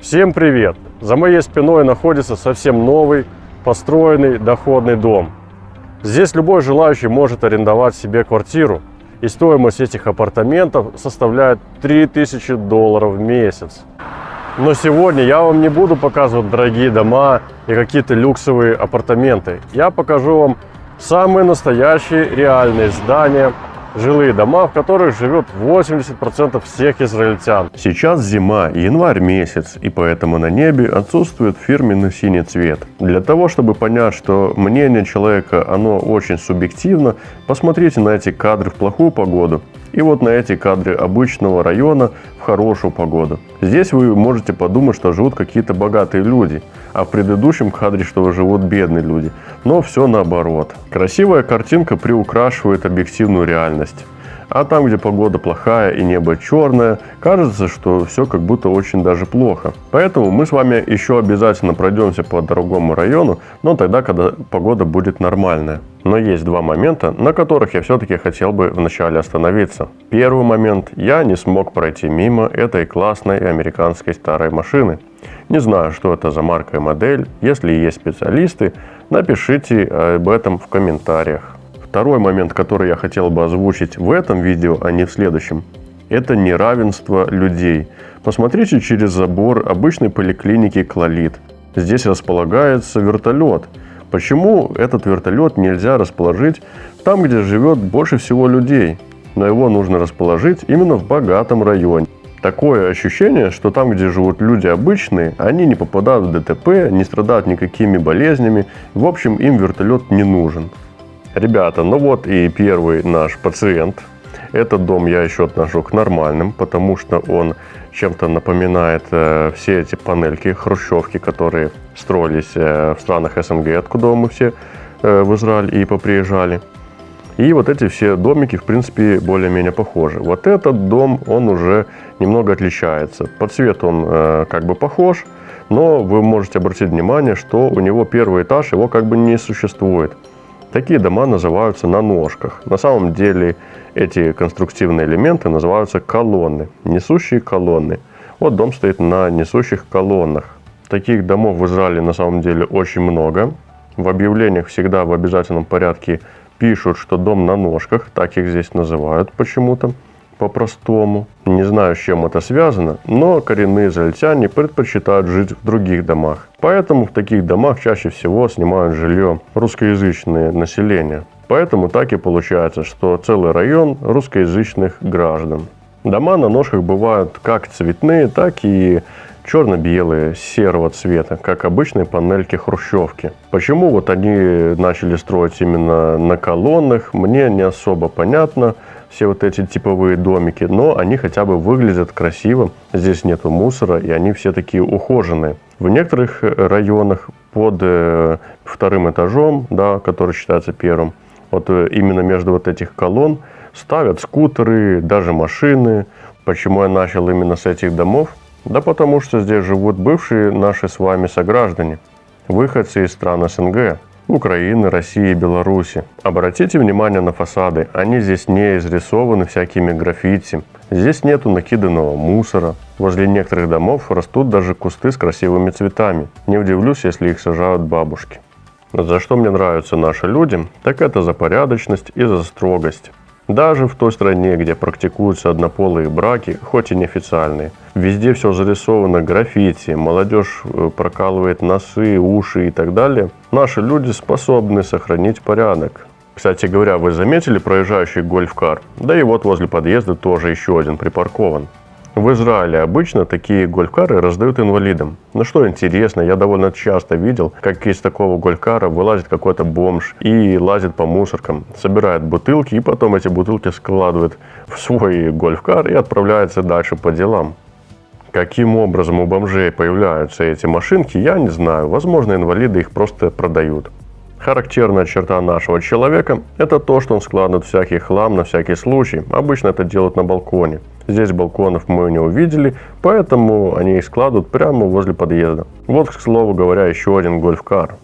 Всем привет! За моей спиной находится совсем новый, построенный доходный дом. Здесь любой желающий может арендовать себе квартиру, и стоимость этих апартаментов составляет $3000 в месяц. Но сегодня я вам не буду показывать дорогие дома и какие-то люксовые апартаменты. Я покажу вам самые настоящие реальные здания, жилые дома, в которых живет 80% всех израильтян. Сейчас зима, январь месяц, и поэтому на небе отсутствует фирменный синий цвет. Для того, чтобы понять, что мнение человека, оно очень субъективно, посмотрите на эти кадры в плохую погоду и вот на эти кадры обычного района в хорошую погоду. Здесь вы можете подумать, что живут какие-то богатые люди, а в предыдущем кадре, что живут бедные люди. Но все наоборот. Красивая картинка приукрашивает объективную реальность. А там, где погода плохая и небо черное, кажется, что все как будто очень даже плохо. Поэтому мы с вами еще обязательно пройдемся по дорогому району, но тогда, когда погода будет нормальная. Но есть два момента, на которых я все-таки хотел бы вначале остановиться. Первый момент. Я не смог пройти мимо этой классной американской старой машины. Не знаю, что это за марка и модель. Если есть специалисты, напишите об этом в комментариях. Второй момент, который я хотел бы озвучить в этом видео, а не в следующем, это неравенство людей. Посмотрите через забор обычной поликлиники Клалит. Здесь располагается вертолет. Почему этот вертолет нельзя расположить там, где живет больше всего людей? Но его нужно расположить именно в богатом районе. Такое ощущение, что там, где живут люди обычные, они не попадают в ДТП, не страдают никакими болезнями. В общем, им вертолет не нужен. Ребята, ну вот и первый наш пациент. Этот дом я еще отношу к нормальным, потому что он чем-то напоминает все эти панельки, хрущевки, которые строились в странах СНГ, откуда мы все в Израиль и поприезжали. И вот эти все домики, в принципе, более-менее похожи. Вот этот дом, он уже немного отличается. По цвету он как бы похож, но вы можете обратить внимание, что у него первый этаж, его как бы не существует. Такие дома называются на ножках. На самом деле эти конструктивные элементы называются колонны, несущие колонны. Вот дом стоит на несущих колоннах. Таких домов в Израиле на самом деле очень много. В объявлениях всегда в обязательном порядке пишут, что дом на ножках, так их здесь называют почему-то, по-простому. Не знаю, с чем это связано, но коренные израильтяне предпочитают жить в других домах. Поэтому в таких домах чаще всего снимают жилье русскоязычное население. Поэтому так и получается, что целый район русскоязычных граждан. Дома на ножках бывают как цветные, так и черно-белые, серого цвета, как обычные панельки хрущевки. Почему вот они начали строить именно на колоннах, мне не особо понятно. Все вот эти типовые домики, но они хотя бы выглядят красиво. Здесь нету мусора, и они все такие ухоженные. В некоторых районах под вторым этажом, да, который считается первым, вот именно между вот этих колонн ставят скутеры, даже машины. Почему я начал именно с этих домов? Да потому что здесь живут бывшие наши с вами сограждане, выходцы из стран СНГ. Украины, России и Беларуси. Обратите внимание на фасады. Они здесь не изрисованы всякими граффити. Здесь нету накиданного мусора. Возле некоторых домов растут даже кусты с красивыми цветами. Не удивлюсь, если их сажают бабушки. За что мне нравятся наши люди, так это за порядочность и за строгость. Даже в той стране, где практикуются однополые браки, хоть и неофициальные, везде все зарисовано граффити, молодежь прокалывает носы, уши и так далее. Наши люди способны сохранить порядок. Кстати говоря, вы заметили проезжающий гольф-кар? Да и вот возле подъезда тоже еще один припаркован. В Израиле обычно такие гольф-кары раздают инвалидам. Но что интересно, я довольно часто видел, как из такого гольф-кара вылазит какой-то бомж и лазит по мусоркам, собирает бутылки и потом эти бутылки складывает в свой гольф-кар и отправляется дальше по делам. Каким образом у бомжей появляются эти машинки, я не знаю. Возможно, инвалиды их просто продают. Характерная черта нашего человека – это то, что он складывает всякий хлам на всякий случай. Обычно это делают на балконе. Здесь балконов мы не увидели, поэтому они их складывают прямо возле подъезда. Вот, к слову говоря, еще один гольф-кар.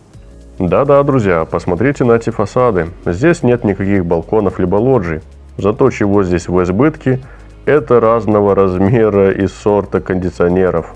Да-да, друзья, посмотрите на эти фасады. Здесь нет никаких балконов либо лоджий. Зато чего здесь в избытке – это разного размера и сорта кондиционеров.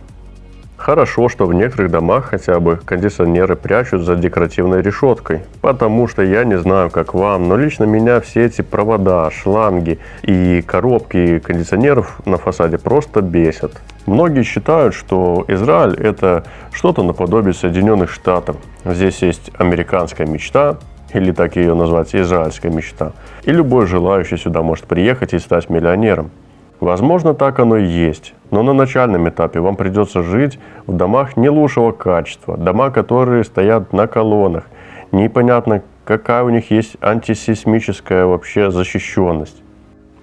Хорошо, что в некоторых домах хотя бы кондиционеры прячут за декоративной решеткой, потому что я не знаю, как вам, но лично меня все эти провода, шланги и коробки кондиционеров на фасаде просто бесят. Многие считают, что Израиль – это что-то наподобие Соединенных Штатов. Здесь есть американская мечта, или так ее назвать, израильская мечта, и любой желающий сюда может приехать и стать миллионером. Возможно, так оно и есть, но на начальном этапе вам придется жить в домах не лучшего качества, дома, которые стоят на колоннах, непонятно, какая у них есть антисейсмическая вообще защищенность.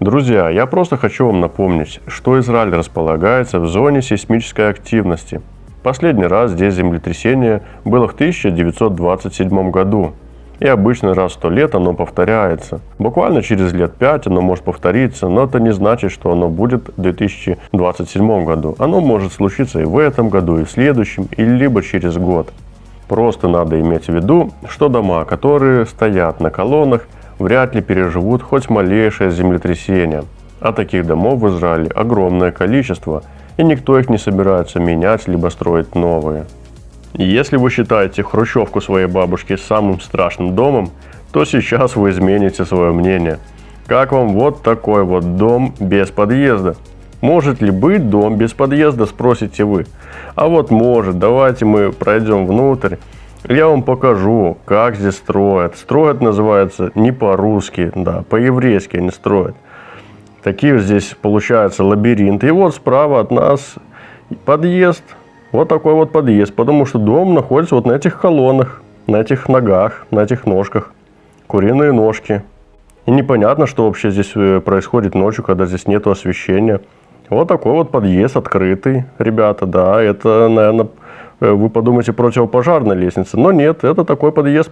Друзья, я просто хочу вам напомнить, что Израиль располагается в зоне сейсмической активности. Последний раз здесь землетрясение было в 1927 году. И обычно раз в 100 лет оно повторяется. Буквально через лет 5 оно может повториться, но это не значит, что оно будет в 2027 году. Оно может случиться и в этом году, и в следующем, и либо через год. Просто надо иметь в виду, что дома, которые стоят на колоннах, вряд ли переживут хоть малейшее землетрясение. А таких домов в Израиле огромное количество, и никто их не собирается менять, либо строить новые. Если вы считаете хрущевку своей бабушки самым страшным домом, то сейчас вы измените свое мнение. Как вам вот такой вот дом без подъезда? Может ли быть дом без подъезда, спросите вы? А вот может, давайте мы пройдем внутрь. Я вам покажу, как здесь строят. Строят называется не по-русски, да, по-еврейски они строят. Такие здесь получается лабиринты. И вот справа от нас подъезд. Вот такой вот подъезд, потому что дом находится вот на этих колоннах, на этих ногах, на этих ножках. Куриные ножки. И непонятно, что вообще здесь происходит ночью, когда здесь нет освещения. Вот такой вот подъезд открытый, ребята, да, это, наверное, вы подумаете, противопожарная лестница, но нет, это такой подъезд.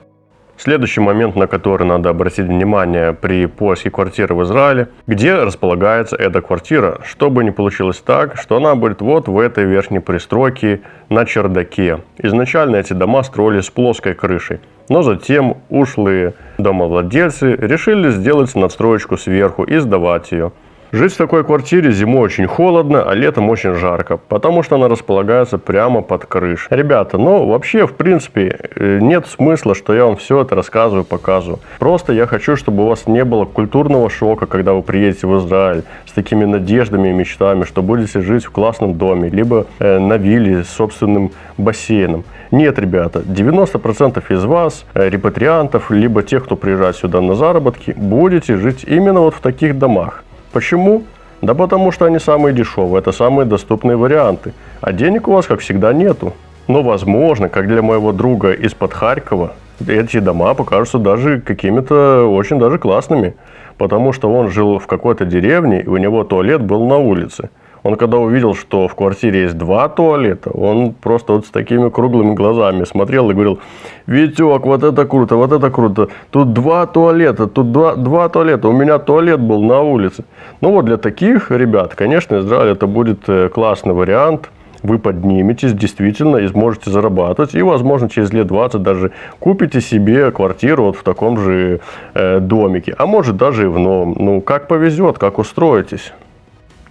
Следующий момент, на который надо обратить внимание при поиске квартиры в Израиле, где располагается эта квартира, чтобы не получилось так, что она будет вот в этой верхней пристройке на чердаке. Изначально эти дома строились с плоской крышей, но затем ушлые домовладельцы решили сделать надстроечку сверху и сдавать ее. Жить в такой квартире зимой очень холодно, а летом очень жарко, потому что она располагается прямо под крышей. Ребята, ну вообще в принципе нет смысла, что я вам все это рассказываю, показываю. Просто я хочу, чтобы у вас не было культурного шока, когда вы приедете в Израиль с такими надеждами и мечтами, что будете жить в классном доме, либо на вилле с собственным бассейном. Нет, ребята, 90% из вас, репатриантов, либо тех, кто приезжает сюда на заработки, будете жить именно вот в таких домах. Почему? Да потому что они самые дешевые, это самые доступные варианты. А денег у вас, как всегда, нету. Но, возможно, как для моего друга из-под Харькова, эти дома покажутся даже какими-то очень даже классными. Потому что он жил в какой-то деревне, и у него туалет был на улице. Он когда увидел, что в квартире есть 2 туалета, он просто вот с такими круглыми глазами смотрел и говорил: «Витек, вот это круто, тут 2 туалета, тут два туалета, у меня туалет был на улице». Ну вот для таких ребят, конечно, Израиль это будет классный вариант. Вы подниметесь действительно и сможете зарабатывать. И, возможно, через лет 20 даже купите себе квартиру вот в таком же домике. А может даже и в новом. Ну, как повезет, как устроитесь.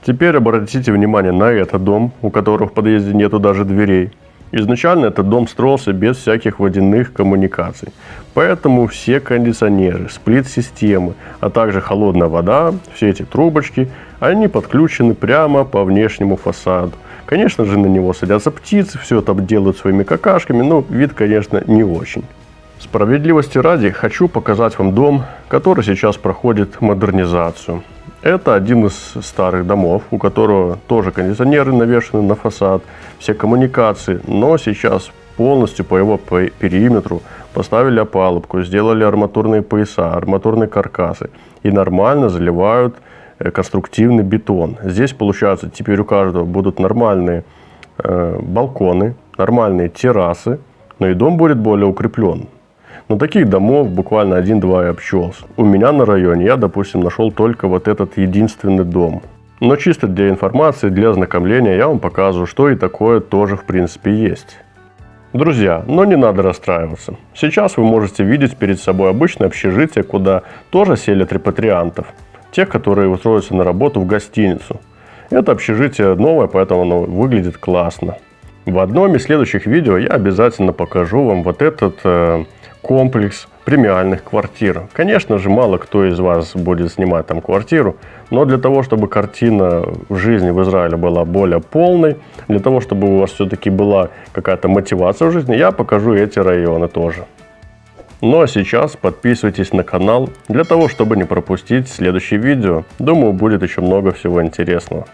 Теперь обратите внимание на этот дом, у которого в подъезде нету даже дверей. Изначально этот дом строился без всяких водяных коммуникаций. Поэтому все кондиционеры, сплит-системы, а также холодная вода, все эти трубочки, они подключены прямо по внешнему фасаду. Конечно же, на него садятся птицы, все это делают своими какашками, но вид, конечно, не очень. Справедливости ради, хочу показать вам дом, который сейчас проходит модернизацию. Это один из старых домов, у которого тоже кондиционеры навешаны на фасад, все коммуникации, но сейчас полностью по его периметру поставили опалубку, сделали арматурные пояса, арматурные каркасы и нормально заливают конструктивный бетон. Здесь, получается, теперь у каждого будут нормальные балконы, нормальные террасы, но и дом будет более укреплен. Но таких домов буквально 1-2 и обчелся. У меня на районе я, допустим, нашел только вот этот единственный дом. Но чисто для информации, для ознакомления я вам показываю, что и такое тоже в принципе есть. Друзья, но не надо расстраиваться. Сейчас вы можете видеть перед собой обычное общежитие, куда тоже селят репатриантов. Тех, которые устроятся на работу в гостиницу. Это общежитие новое, поэтому оно выглядит классно. В одном из следующих видео я обязательно покажу вам вот этот комплекс премиальных квартир. Конечно же, мало кто из вас будет снимать там квартиру, но для того, чтобы картина в жизни в Израиле была более полной, для того, чтобы у вас все-таки была какая-то мотивация в жизни, я покажу эти районы тоже. Ну а сейчас подписывайтесь на канал, для того, чтобы не пропустить следующее видео. Думаю, будет еще много всего интересного.